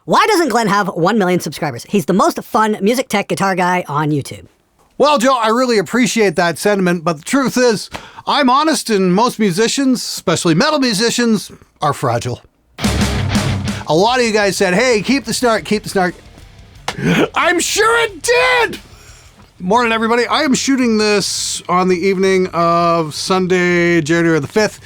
Why doesn't Glenn have 1 million subscribers? He's the most fun music tech guitar guy on YouTube. Well, Joe, I really appreciate that sentiment, but the truth is, I'm honest, and most musicians, especially metal musicians, are fragile. A lot of you guys said, hey, keep the snark, keep the snark. I'm sure it did! Morning, everybody. I am shooting this on the evening of Sunday, January the 5th,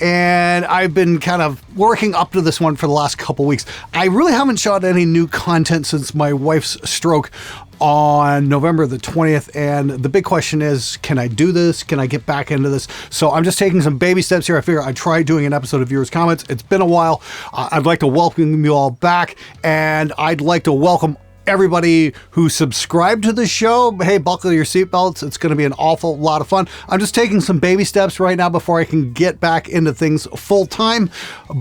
and I've been kind of working up to this one for the last couple weeks. I really haven't shot any new content since my wife's stroke on November the 20th, and the big question is, can I do this? Can I get back into this? So I'm just taking some baby steps here. I figure I'd try doing an episode of Viewers' Comments. It's been a while. I'd like to welcome you all back, and I'd like to welcome everybody who subscribed to the show. Hey, buckle your seatbelts. It's going to be an awful lot of fun. I'm just taking some baby steps right now before I can get back into things full time,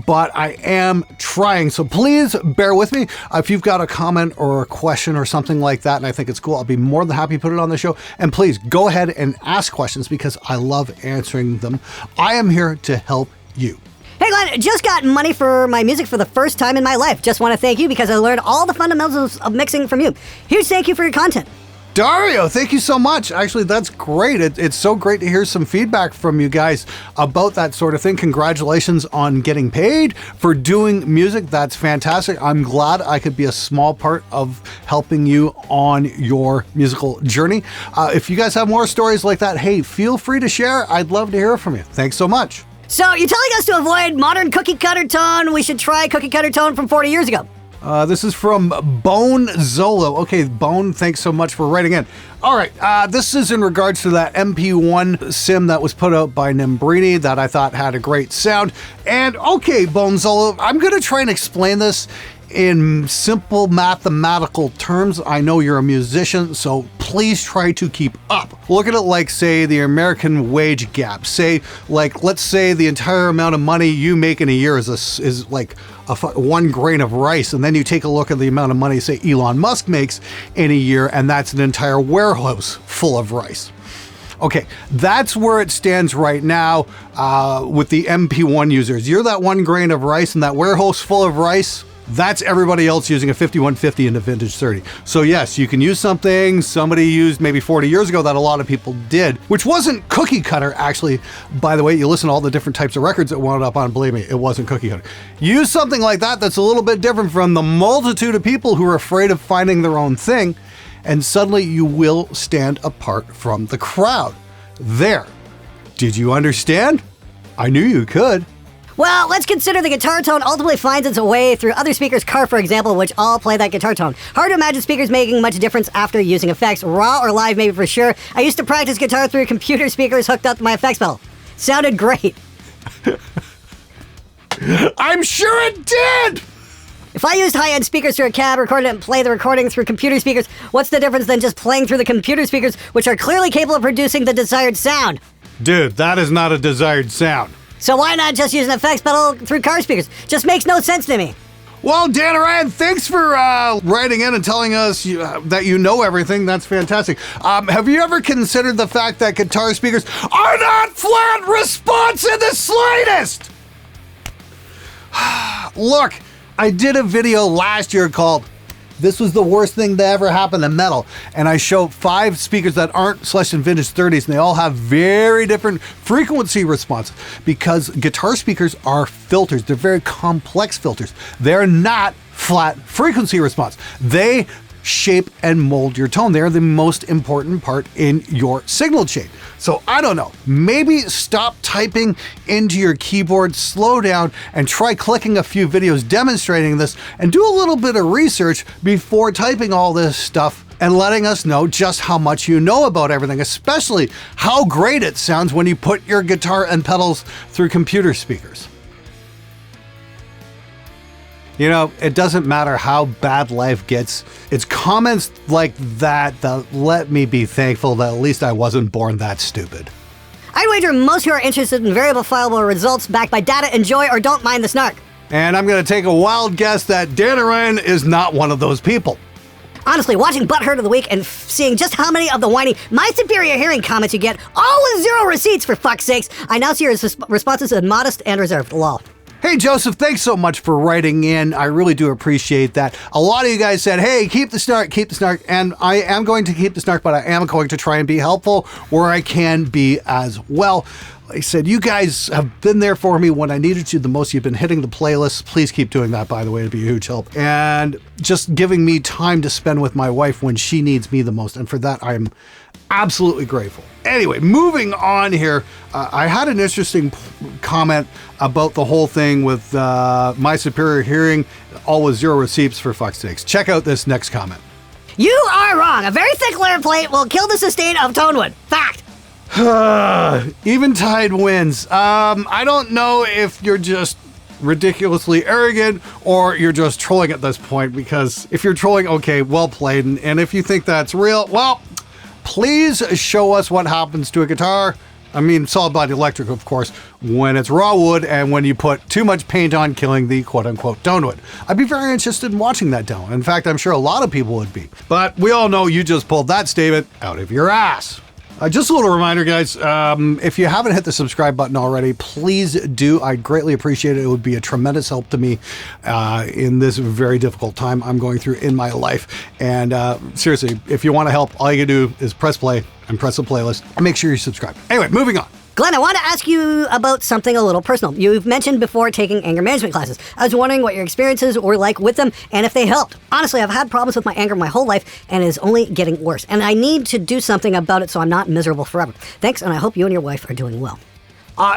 but I am trying. So please bear with me. If you've got a comment or a question or something like that, and I think it's cool, I'll be more than happy to put it on the show. And please go ahead and ask questions because I love answering them. I am here to help you. Hey Glenn, just got money for my music for the first time in my life. Just want to thank you because I learned all the fundamentals of mixing from you. Huge thank you for your content. Dario, thank you so much. Actually, that's great. It's so great to hear some feedback from you guys about that sort of thing. Congratulations on getting paid for doing music. That's fantastic. I'm glad I could be a small part of helping you on your musical journey. If you guys have more stories like that, hey, feel free to share. I'd love to hear from you. Thanks so much. So you're telling us to avoid modern cookie cutter tone. We should try cookie cutter tone from 40 years ago. This is from Bone Zolo. Okay, Bone, thanks so much for writing in. All right, this is in regards to that MP1 sim that was put out by Nimbrini that I thought had a great sound. And okay, Bone Zolo, I'm going to try and explain this in simple mathematical terms. I know you're a musician, so please try to keep up. Look at it like, say, the American wage gap. Say, like, let's say the entire amount of money you make in a year is like 1 grain of rice, and then you take a look at the amount of money, say, Elon Musk makes in a year, and that's an entire warehouse full of rice. Okay, that's where it stands right now with the MP1 users. You're that 1 grain of rice, and that warehouse full of rice, that's everybody else using a 5150 and a vintage 30. So yes, you can use something somebody used maybe 40 years ago that a lot of people did, which wasn't cookie cutter, actually. By the way, you listen to all the different types of records it wound up on, believe me, it wasn't cookie cutter. Use something like that that's a little bit different from the multitude of people who are afraid of finding their own thing, and suddenly you will stand apart from the crowd. There. Did you understand? I knew you could. Well, let's consider the guitar tone ultimately finds its way through other speakers' car, for example, which all play that guitar tone. Hard to imagine speakers making much difference after using effects. Raw or live, maybe for sure. I used to practice guitar through computer speakers hooked up to my effects pedal. Sounded great. I'm sure it did! If I used high-end speakers through a cab, recorded it, and play the recording through computer speakers, what's the difference than just playing through the computer speakers, which are clearly capable of producing the desired sound? Dude, that is not a desired sound. So why not just use an effects pedal through car speakers? Just makes no sense to me. Well, Dan Ryan, thanks for writing in and telling us that you know everything. That's fantastic. Have you ever considered the fact that guitar speakers are not flat response in the slightest? Look, I did a video last year called "This Was the Worst Thing That Ever Happened to Metal," and I show 5 speakers that aren't Celestion Vintage 30s, and they all have very different frequency responses because guitar speakers are filters. They're very complex filters. They're not flat frequency response. They shape and mold your tone. They're the most important part in your signal chain. So I don't know, maybe stop typing into your keyboard, slow down, and try clicking a few videos demonstrating this, and do a little bit of research before typing all this stuff and letting us know just how much you know about everything, especially how great it sounds when you put your guitar and pedals through computer speakers. You know, it doesn't matter how bad life gets. It's comments like that that let me be thankful that at least I wasn't born that stupid. I'd wager most who are interested in verifiable results backed by data enjoy or don't mind the snark. And I'm going to take a wild guess that Dan Ryan is not one of those people. Honestly, watching Butthurt of the Week and seeing just how many of the whiny, my superior hearing comments you get, all with 0 receipts for fuck's sakes, I now see your responses as modest and reserved. Lol. Hey, Joseph, thanks so much for writing in. I really do appreciate that. A lot of you guys said, hey, keep the snark, and I am going to keep the snark, but I am going to try and be helpful where I can be as well. Like I said, you guys have been there for me when I needed you the most. You've been hitting the playlist. Please keep doing that, by the way. It'd be a huge help. And just giving me time to spend with my wife when she needs me the most. And for that, I'm absolutely grateful. Anyway, moving on here. I had an interesting comment about the whole thing with my superior hearing, all with 0 receipts, for fuck's sakes. Check out this next comment. You are wrong. A very thick layer plate will kill the sustain of tonewood. Fact. Eventide wins. I don't know if you're just ridiculously arrogant or you're just trolling at this point, because if you're trolling, okay, well played. And if you think that's real, well, please show us what happens to a guitar. I mean, solid body electric, of course, when it's raw wood and when you put too much paint on, killing the quote-unquote tonewood. I'd be very interested in watching that demo. In fact, I'm sure a lot of people would be. But we all know you just pulled that statement out of your ass. Just a little reminder, guys, if you haven't hit the subscribe button already, please do. I'd greatly appreciate it. It would be a tremendous help to me in this very difficult time I'm going through in my life. And seriously, if you want to help, all you can do is press play and press the playlist and make sure you subscribe. Anyway, moving on. Glenn, I want to ask you about something a little personal. You've mentioned before taking anger management classes. I was wondering what your experiences were like with them and if they helped. Honestly, I've had problems with my anger my whole life and it is only getting worse. And I need to do something about it so I'm not miserable forever. Thanks, and I hope you and your wife are doing well.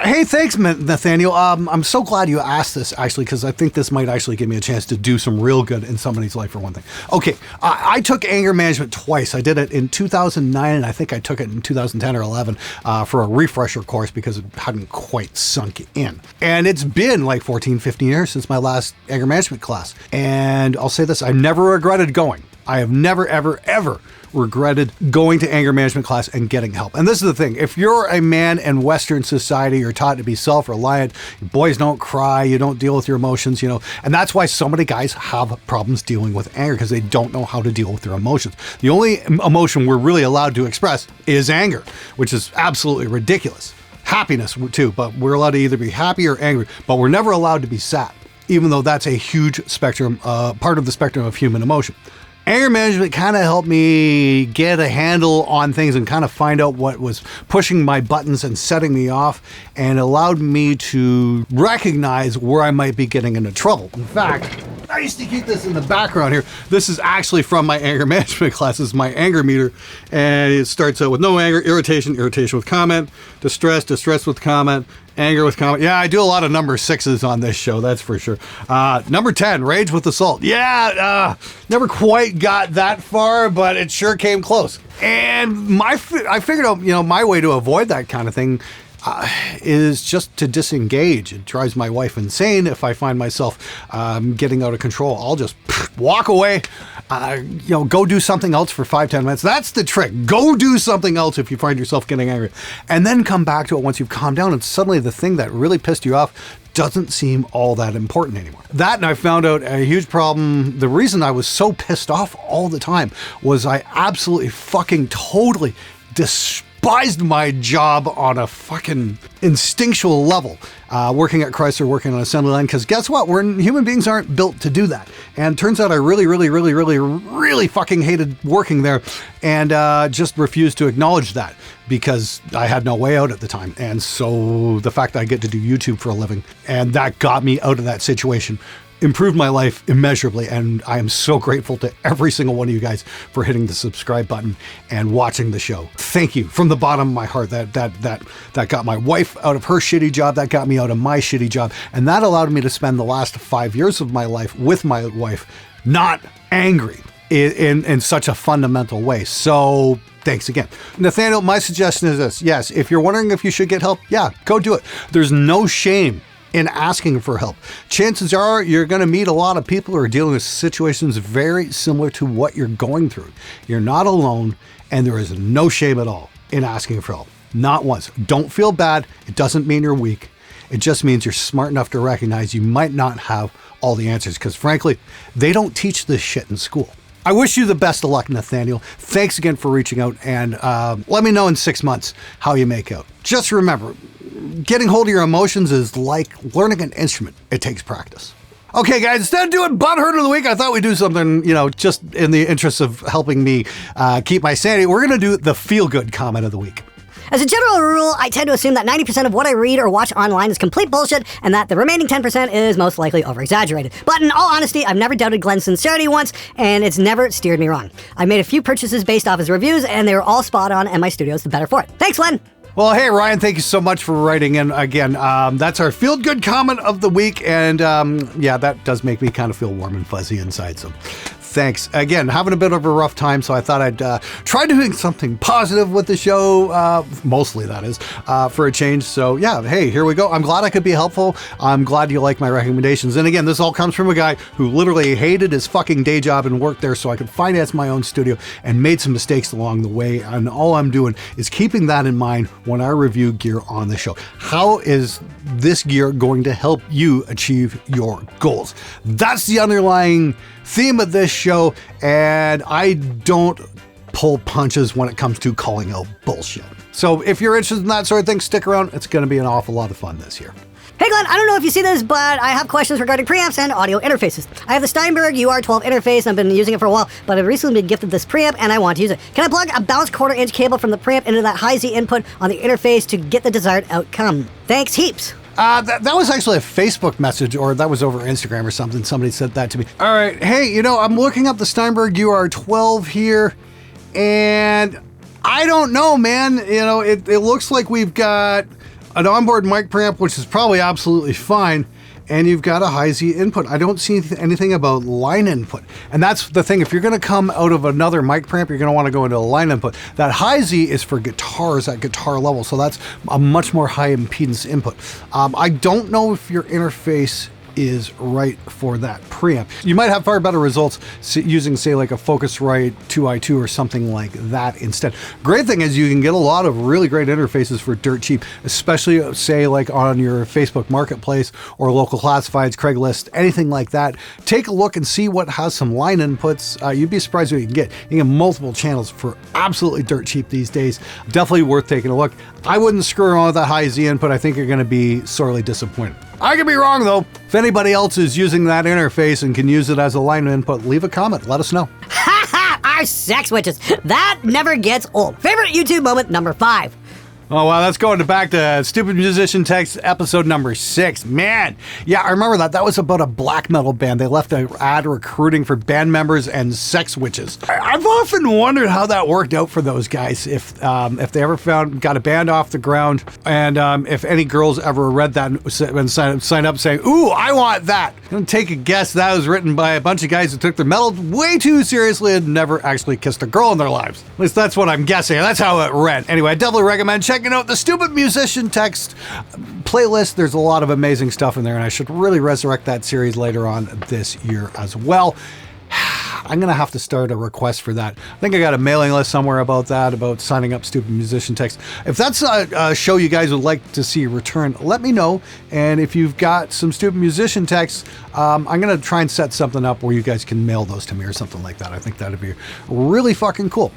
Hey, thanks, Nathaniel. I'm so glad you asked this, actually, because I think this might actually give me a chance to do some real good in somebody's life, for one thing. Okay, I took anger management twice. I did it in 2009, and I think I took it in 2010 or 11 for a refresher course because it hadn't quite sunk in. And it's been like 14, 15 years since my last anger management class. And I'll say this, I never regretted going. I have never, ever, ever regretted going to anger management class and getting help. And this is the thing, if you're a man in Western society, you're taught to be self-reliant, boys don't cry, you don't deal with your emotions, and that's why so many guys have problems dealing with anger, because they don't know how to deal with their emotions. The only emotion we're really allowed to express is anger, which is absolutely ridiculous. Happiness too, but we're allowed to either be happy or angry, but we're never allowed to be sad, even though that's a huge spectrum, part of the spectrum of human emotion. Anger management kind of helped me get a handle on things and kind of find out what was pushing my buttons and setting me off, and allowed me to recognize where I might be getting into trouble. In fact, I used to keep this in the background here. This is actually from my anger management classes, my anger meter, and it starts out with no anger, irritation, irritation with comment, distress, distress with comment, anger with comment. Yeah, I do a lot of number 6s on this show, that's for sure. Number 10, rage with assault. Yeah, never quite got that far, but it sure came close. And I figured out, my way to avoid that kind of thing is just to disengage. It drives my wife insane if I find myself getting out of control. I'll just walk away, go do something else for 5-10 minutes. That's the trick. Go do something else if you find yourself getting angry, and then come back to it once you've calmed down, and suddenly the thing that really pissed you off doesn't seem all that important anymore. That, and I found out a huge problem. The reason I was so pissed off all the time was I absolutely fucking totally despised my job on a fucking instinctual level, working at Chrysler, working on an assembly line, because guess what? Human beings aren't built to do that. And turns out I really, really, really, really, really fucking hated working there, and just refused to acknowledge that because I had no way out at the time. And so the fact that I get to do YouTube for a living, and that got me out of that situation, improved my life immeasurably, and I am so grateful to every single one of you guys for hitting the subscribe button and watching the show. Thank you from the bottom of my heart. That got my wife out of her shitty job, that got me out of my shitty job, and that allowed me to spend the last 5 years of my life with my wife not angry in such a fundamental way. So thanks again. Nathaniel, my suggestion is this. Yes, if you're wondering if you should get help, yeah, go do it. There's no shame in asking for help. Chances are you're going to meet a lot of people who are dealing with situations very similar to what you're going through. You're not alone, and there is no shame at all in asking for help. Not once. Don't feel bad. It doesn't mean you're weak. It just means you're smart enough to recognize you might not have all the answers, because frankly, they don't teach this shit in school. I wish you the best of luck, Nathaniel. Thanks again for reaching out, and let me know in 6 months how you make out. Just remember, getting hold of your emotions is like learning an instrument. It takes practice. Okay, guys, instead of doing Butthurt of the Week, I thought we'd do something, just in the interest of helping me keep my sanity. We're going to do the Feelgood comment of the week. As a general rule, I tend to assume that 90% of what I read or watch online is complete bullshit, and that the remaining 10% is most likely over-exaggerated. But in all honesty, I've never doubted Glenn's sincerity once, and it's never steered me wrong. I made a few purchases based off his reviews, and they were all spot on, and my studio's the better for it. Thanks, Glenn! Well, hey, Ryan, thank you so much for writing in again. That's our Feelgood comment of the week, and yeah, that does make me kind of feel warm and fuzzy inside, so thanks. Again, having a bit of a rough time, so I thought I'd try doing something positive with the show, mostly that is, for a change. So yeah, hey, here we go. I'm glad I could be helpful. I'm glad you like my recommendations. And again, this all comes from a guy who literally hated his fucking day job and worked there so I could finance my own studio and made some mistakes along the way. And all I'm doing is keeping that in mind when I review gear on the show. How is this gear going to help you achieve your goals? That's the underlying theme of this show, and I don't pull punches when it comes to calling out bullshit. So if you're interested in that sort of thing, stick around. It's going to be an awful lot of fun this year. Hey Glenn, I don't know if you see this, but I have questions regarding preamps and audio interfaces. I have the Steinberg UR12 interface, and I've been using it for a while, but I've recently been gifted this preamp and I want to use it. Can I plug a balanced 1/4-inch cable from the preamp into that high Z input on the interface to get the desired outcome? Thanks heaps. That was actually a Facebook message, or that was over Instagram or something. Somebody said that to me. All right. Hey, I'm looking up the Steinberg UR12 here, and I don't know, man. It looks like we've got an onboard mic preamp, which is probably absolutely fine, and you've got a high Z input. I don't see anything about line input. And that's the thing. If you're going to come out of another mic preamp, you're going to want to go into a line input. That high Z is for guitars at guitar level, so that's a much more high impedance input. I don't know if your interface is right for that preamp. You might have far better results using, say, like a Focusrite 2i2 or something like that instead. Great thing is you can get a lot of really great interfaces for dirt cheap, especially, say, like on your Facebook Marketplace or local classifieds, Craigslist, anything like that. Take a look and see what has some line inputs. You'd be surprised what you can get. You can get multiple channels for absolutely dirt cheap these days. Definitely worth taking a look. I wouldn't screw around with that high Z input. I think you're going to be sorely disappointed. I could be wrong, though. If anybody else is using that interface and can use it as a line input, leave a comment. Let us know. Ha ha! Our sex witches. That never gets old. Favorite YouTube moment number 5. Oh, wow, that's going back to Stupid Musician Text episode number 6. Man, yeah, I remember that. That was about a black metal band. They left an ad recruiting for band members and sex witches. I've often wondered how that worked out for those guys, if they ever got a band off the ground, and if any girls ever read that and signed up saying, ooh, I want that. I'm going to take a guess that was written by a bunch of guys who took their metal way too seriously and never actually kissed a girl in their lives. At least that's what I'm guessing. That's how it read. Anyway, I definitely recommend checking out the Stupid Musician Text playlist. There's a lot of amazing stuff in there, and I should really resurrect that series later on this year as well. I'm going to have to start a request for that. I think I got a mailing list somewhere about that, about signing up Stupid Musician Text. If that's a show you guys would like to see return, let me know. And if you've got some Stupid Musician Texts, I'm going to try and set something up where you guys can mail those to me or something like that. I think that'd be really fucking cool.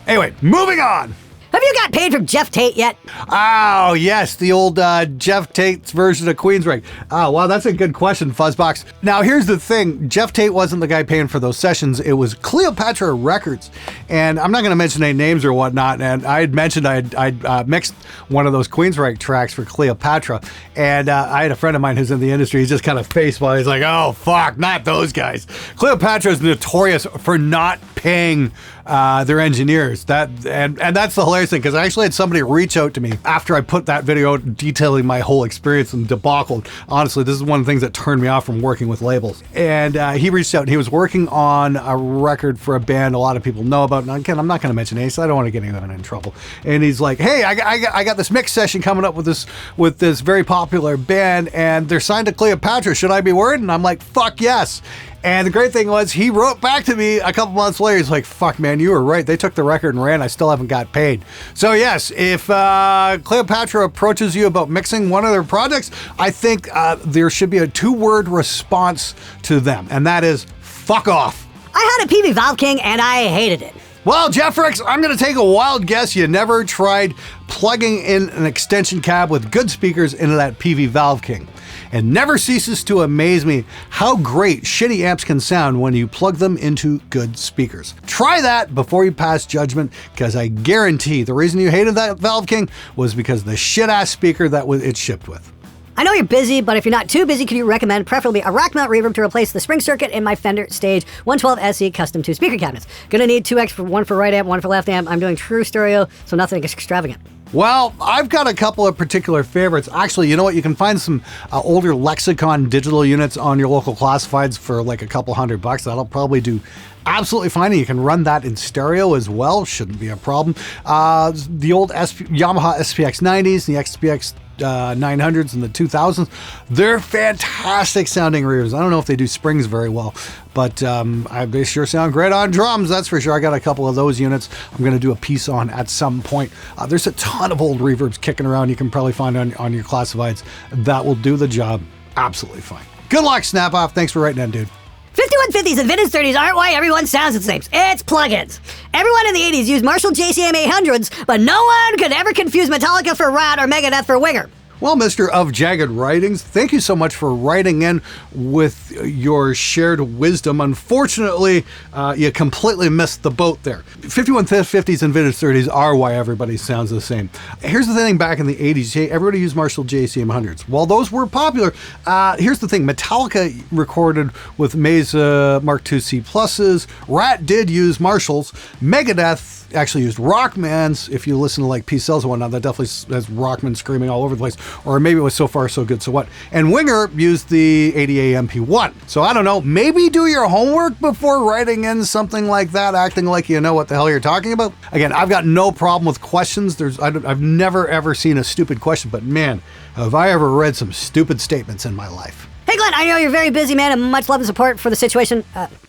Anyway, moving on. Have you got paid from Jeff Tate yet? Oh, yes, the old Jeff Tate's version of Queensrÿche. Oh, wow, that's a good question, Fuzzbox. Now, here's the thing. Jeff Tate wasn't the guy paying for those sessions. It was Cleopatra Records. And I'm not going to mention any names or whatnot. And I had mentioned I'd mixed one of those Queensrÿche tracks for Cleopatra. And I had a friend of mine who's in the industry. He just kind of faced while he's like, oh, fuck, not those guys. Cleopatra is notorious for not paying their engineers. And that's the hilarious thing, because I actually had somebody reach out to me after I put that video out detailing my whole experience and debacle. Honestly, this is one of the things that turned me off from working with labels. And he reached out and he was working on a record for a band a lot of people know about. And again, I'm not going to mention names, so I don't want to get anyone in trouble. And he's like, hey, I got this mix session coming up with this very popular band, and they're signed to Cleopatra. Should I be worried? And I'm like, fuck yes. And the great thing was, he wrote back to me a couple months later. He's like, fuck, man, you were right. They took the record and ran. I still haven't got paid. So yes, if Cleopatra approaches you about mixing one of their projects, I think there should be a 2-word response to them. And that is, fuck off. I had a PV Valve King and I hated it. Well, Jeffrix, I'm going to take a wild guess you never tried plugging in an extension cab with good speakers into that PV Valve King. It never ceases to amaze me how great shitty amps can sound when you plug them into good speakers. Try that before you pass judgment, because I guarantee the reason you hated that Valve King was because of the shit-ass speaker that it shipped with. I know you're busy, but if you're not too busy, could you recommend preferably a rack mount reverb to replace the spring circuit in my Fender Stage 112 SE custom 2 speaker cabinets? Gonna need 2X, one for right amp, one for left amp. I'm doing true stereo, so nothing extravagant. Well, I've got a couple of particular favorites. Actually, you know what? You can find some older Lexicon digital units on your local classifieds for like a couple $100. That'll probably do absolutely fine. And you can run that in stereo as well. Shouldn't be a problem. The old Yamaha SPX 90s, the XPX 900s and the 2000s, they're fantastic sounding rears. I don't know if they do springs very well, but they sure sound great on drums, that's for sure. I got a couple of those units I'm going to do a piece on at some point. There's a ton of old reverbs kicking around you can probably find on your classifieds that will do the job absolutely fine. Good luck, Snap Off. Thanks for writing in, dude. 5150s and vintage 30s aren't why everyone sounds the same. It's plugins. Everyone in the 80s used Marshall JCM 800s, but no one could ever confuse Metallica for Rat or Megadeth for Winger. Well, Mr. Of Jagged Writings, thank you so much for writing in with your shared wisdom. Unfortunately, you completely missed the boat there. 5150s and vintage 30s are why everybody sounds the same. Here's the thing, back in the 80s, everybody used Marshall JCM 100s. While those were popular, here's the thing, Metallica recorded with Mesa Mark II C++, Rat did use Marshalls, Megadeth actually used Rockmans. If you listen to like Peace Cells and whatnot, that definitely has Rockman screaming all over the place. Or maybe it was So Far So Good So What. And Winger used the 80A MP1. So I don't know, maybe do your homework before writing in something like that, acting like you know what the hell you're talking about. Again, I've got no problem with questions. I've never ever seen a stupid question, but man, have I ever read some stupid statements in my life. Hey Glenn, I know you're a very busy man and much love and support for the situation.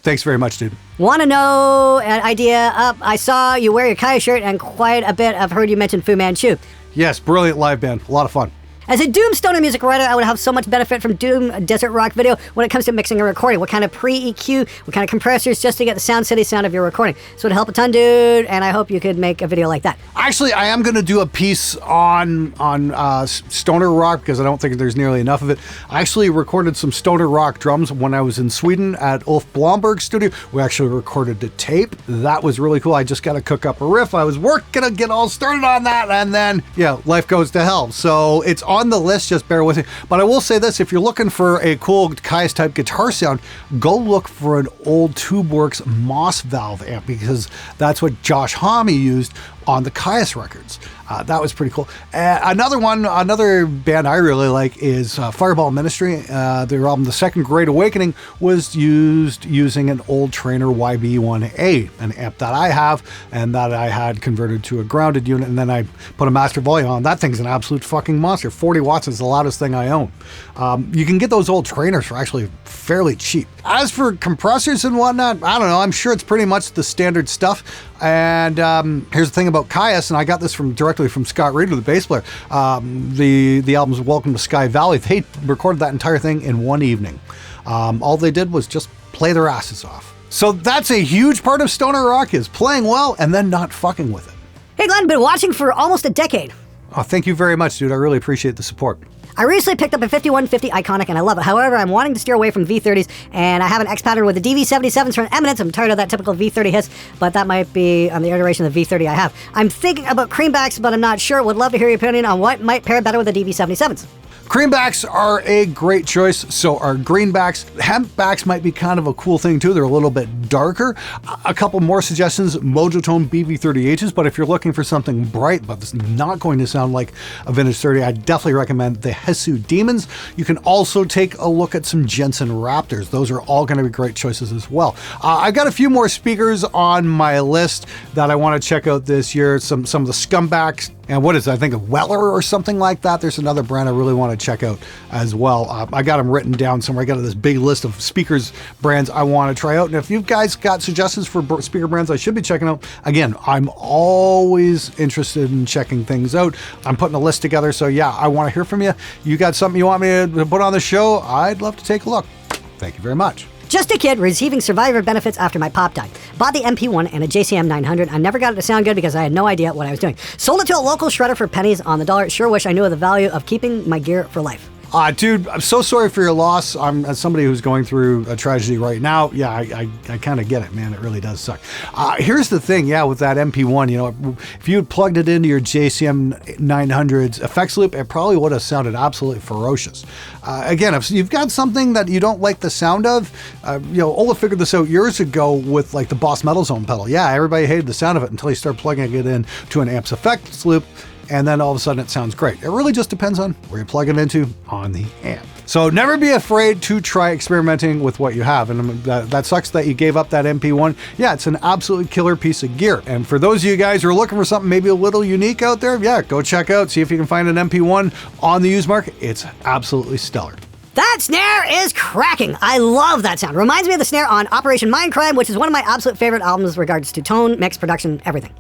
Thanks very much, dude. Want to know an idea up? I saw you wear your Kaya shirt and quite a bit I've heard you mention Fu Manchu. Yes, brilliant live band. A lot of fun. As a Doom stoner music writer, I would have so much benefit from Doom desert rock video when it comes to mixing and recording. What kind of pre-EQ, what kind of compressors, just to get the sound city sound of your recording. So it'd help a ton, dude, and I hope you could make a video like that. Actually, I am going to do a piece on stoner rock because I don't think there's nearly enough of it. I actually recorded some stoner rock drums when I was in Sweden at Ulf Blomberg's studio. We actually recorded the tape. That was really cool. I just got to cook up a riff. I was working to get all started on that, and then, yeah, life goes to hell. So it's on the list, just bear with me. But I will say this, if you're looking for a cool Kaius type guitar sound, go look for an old TubeWorks Moss valve amp, because that's what Josh Homme used on the Kaius records. That was pretty cool. Another band I really like is Fireball Ministry. Their album The Second Great Awakening was used using an old Trainer YB1A, an amp that I have and that I had converted to a grounded unit, and then I put a master volume on. That thing's an absolute fucking monster. 40 watts is the loudest thing I own. You can get those old Trainers for actually fairly cheap. As for compressors and whatnot, I don't know. I'm sure it's pretty much the standard stuff. And here's the thing about Kaius, and I got this directly from Scott Reeder, the bass player. The album's Welcome to Sky Valley. They recorded that entire thing in one evening. All they did was just play their asses off. So that's a huge part of stoner rock, is playing well and then not fucking with it. Hey Glenn, been watching for almost a decade. Oh, thank you very much, dude. I really appreciate the support. I recently picked up a 5150 Iconic and I love it. However, I'm wanting to steer away from V30s, and I have an X pattern with the DV77s for an Eminence. I'm tired of that typical V30 hiss, but that might be on the iteration of the V30 I have. I'm thinking about creambacks, but I'm not sure. Would love to hear your opinion on what might pair better with the DV77s. Creambacks are a great choice, so are greenbacks. Hempbacks might be kind of a cool thing too. They're a little bit darker. A couple more suggestions, Mojotone BV30Hs, but if you're looking for something bright, but it's not going to sound like a vintage 30, I definitely recommend the Hesu Demons. You can also take a look at some Jensen Raptors. Those are all going to be great choices as well. I've got a few more speakers on my list that I want to check out this year. Some of the Scumbacks, and what is it? I think a Weller or something like that. There's another brand I really want to check out as well. I got them written down somewhere. I got this big list of speakers brands I want to try out. And if you guys got suggestions for speaker brands I should be checking out, again, I'm always interested in checking things out. I'm putting a list together. So yeah, I want to hear from you. You got something you want me to put on the show? I'd love to take a look. Thank you very much. Just a kid receiving survivor benefits after my pop died. Bought the MP1 and a JCM 900. I never got it to sound good because I had no idea what I was doing. Sold it to a local shredder for pennies on the dollar. Sure wish I knew of the value of keeping my gear for life. Dude, I'm so sorry for your loss. I'm as somebody who's going through a tragedy right now. Yeah, I kind of get it, man. It really does suck. Here's the thing, yeah, with that MP1, you know, if you had plugged it into your JCM 900's effects loop, it probably would have sounded absolutely ferocious. Again, if you've got something that you don't like the sound of, you know, Ola figured this out years ago with like the Boss Metal Zone pedal. Yeah, everybody hated the sound of it until you start plugging it in to an amp's effects loop. And then all of a sudden it sounds great. It really just depends on where you plug it into on the amp. So never be afraid to try experimenting with what you have. And that sucks that you gave up that MP1. Yeah, it's an absolutely killer piece of gear. And for those of you guys who are looking for something maybe a little unique out there, yeah, go check out, see if you can find an MP1 on the used market. It's absolutely stellar. That snare is cracking. I love that sound. Reminds me of the snare on Operation Mindcrime, which is one of my absolute favorite albums with regards to tone, mix, production, everything.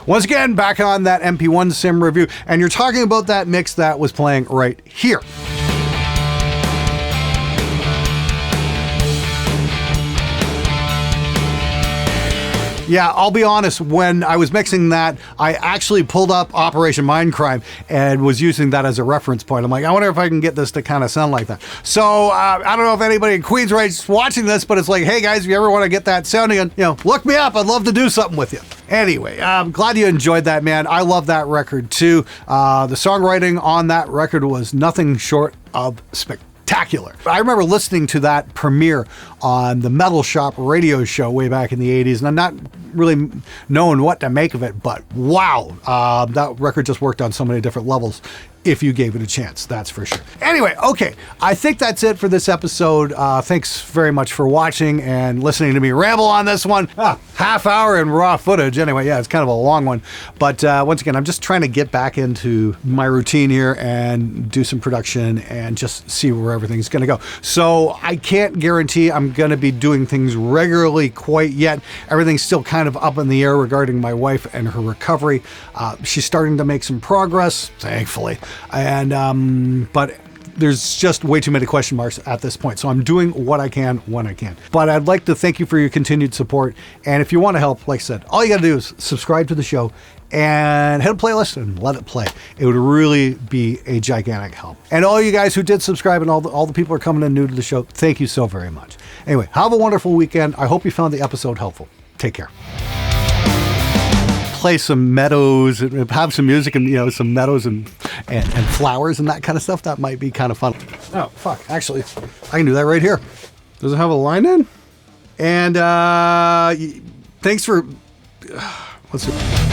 Once again, back on that MP1 sim review, and you're talking about that mix that was playing right here. Yeah, I'll be honest, when I was mixing that, I actually pulled up Operation Mindcrime and was using that as a reference point. I'm like, I wonder if I can get this to kind of sound like that. So I don't know if anybody in Queensright's watching this, but it's like, hey guys, if you ever want to get that sounding, you know, look me up. I'd love to do something with you. Anyway, I'm glad you enjoyed that, man. I love that record too. The songwriting on that record was nothing short of spectacular. I remember listening to that premiere on the Metal Shop radio show way back in the 80s, and I'm not really knowing what to make of it, but wow, that record just worked on so many different levels if you gave it a chance, that's for sure. Anyway, okay, I think that's it for this episode. Thanks very much for watching and listening to me ramble on this one. Half hour in raw footage. Anyway, yeah, it's kind of a long one. But once again, I'm just trying to get back into my routine here and do some production and just see where everything's going to go. So I can't guarantee I'm going to be doing things regularly quite yet. Everything's still kind of up in the air regarding my wife and her recovery. She's starting to make some progress, thankfully. And but there's just way too many question marks at this point. So I'm doing what I can when I can. But I'd like to thank you for your continued support. And if you want to help, like I said, all you got to do is subscribe to the show and hit a playlist and let it play. It would really be a gigantic help. And all you guys who did subscribe and all the people who are coming in new to the show, thank you so very much. Anyway, have a wonderful weekend. I hope you found the episode helpful. Take care. Play some meadows and have some music and, you know, some meadows and flowers and that kind of stuff. That might be kind of fun. Oh, fuck. Actually, I can do that right here. Does it have a line in? And thanks for... what's it?